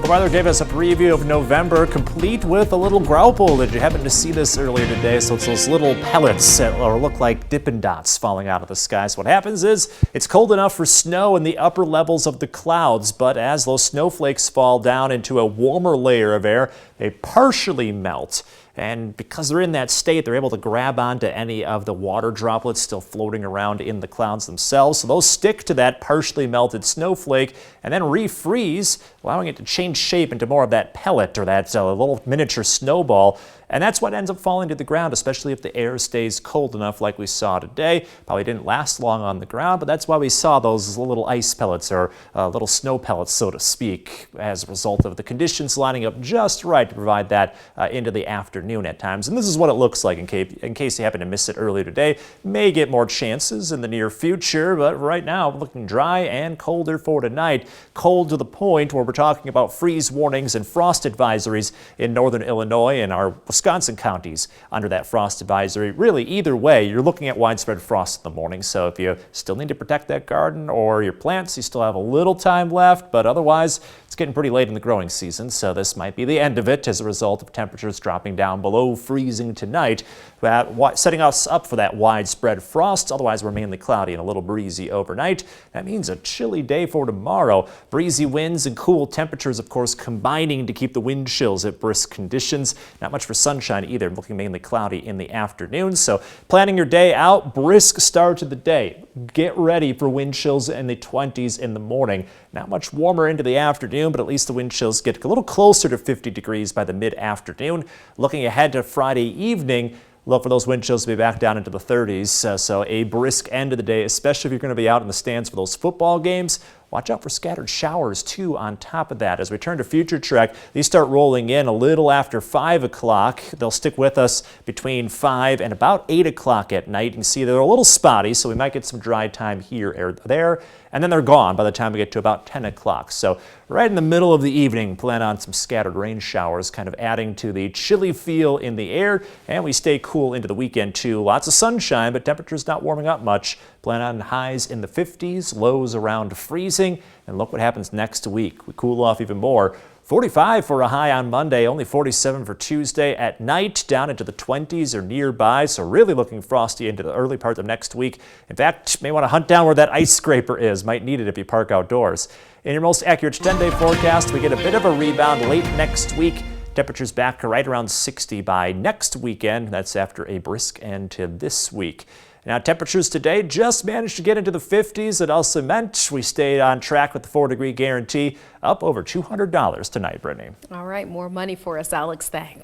The weather gave us a preview of November, complete with a little grauple. Did you happen to see this earlier today? So it's those little pellets that look like Dippin' Dots falling out of the sky. So what happens is it's cold enough for snow in the upper levels of the clouds, but as those snowflakes fall down into a warmer layer of air, they partially melt. And because they're in that state, they're able to grab onto any of the water droplets still floating around in the clouds themselves. So those stick to that partially melted snowflake and then refreeze, allowing it to change shape into more of that pellet or that little miniature snowball. And that's what ends up falling to the ground, especially if the air stays cold enough like we saw today. Probably didn't last long on the ground, but that's why we saw those little ice pellets or little snow pellets, so to speak, as a result of the conditions lining up just right to provide that into the afternoon at times. And this is what it looks like in case you happen to miss it earlier today. May get more chances in the near future, but right now looking dry and colder for tonight. Cold to the point where we're talking about freeze warnings and frost advisories in northern Illinois and our Wisconsin counties under that frost advisory. Really, either way, you're looking at widespread frost in the morning. So if you still need to protect that garden or your plants, you still have a little time left, but otherwise it's getting pretty late in the growing season. So this might be the end of it as a result of temperatures dropping down below freezing tonight, setting us up for that widespread frost. Otherwise, we're mainly cloudy and a little breezy overnight. That means a chilly day for tomorrow. Breezy winds and cool temperatures, of course, combining to keep the wind chills at brisk conditions. Not much for sunshine either, looking mainly cloudy in the afternoon. So planning your day out, brisk start to the day. Get ready for wind chills in the 20s in the morning. Not much warmer into the afternoon, but at least the wind chills get a little closer to 50 degrees by the mid-afternoon. Looking ahead to Friday evening, look for those wind chills to be back down into the 30s. So a brisk end of the day, especially if you're going to be out in the stands for those football games. Watch out for scattered showers, too, on top of that. As we turn to Future Trek, these start rolling in a little after 5 o'clock. They'll stick with us between 5 and about 8 o'clock at night. You can see they're a little spotty, so we might get some dry time here or there. And then they're gone by the time we get to about 10 o'clock. So right in the middle of the evening, plan on some scattered rain showers, kind of adding to the chilly feel in the air. And we stay cool into the weekend, too. Lots of sunshine, but temperatures not warming up much. Plan on highs in the 50s, lows around freezing. And look what happens next week. We cool off even more. 45 for a high on Monday, only 47 for Tuesday at night, down into the 20s or nearby. So really looking frosty into the early part of next week. In fact, may want to hunt down where that ice scraper is. Might need it if you park outdoors. In your most accurate 10-day forecast, we get a bit of a rebound late next week. Temperatures back to right around 60 by next weekend. That's after a brisk end to this week. Now, temperatures today just managed to get into the 50s. It also meant we stayed on track with the 4-degree guarantee, up over $200 tonight, Brittany. All right, more money for us, Alex. Thanks.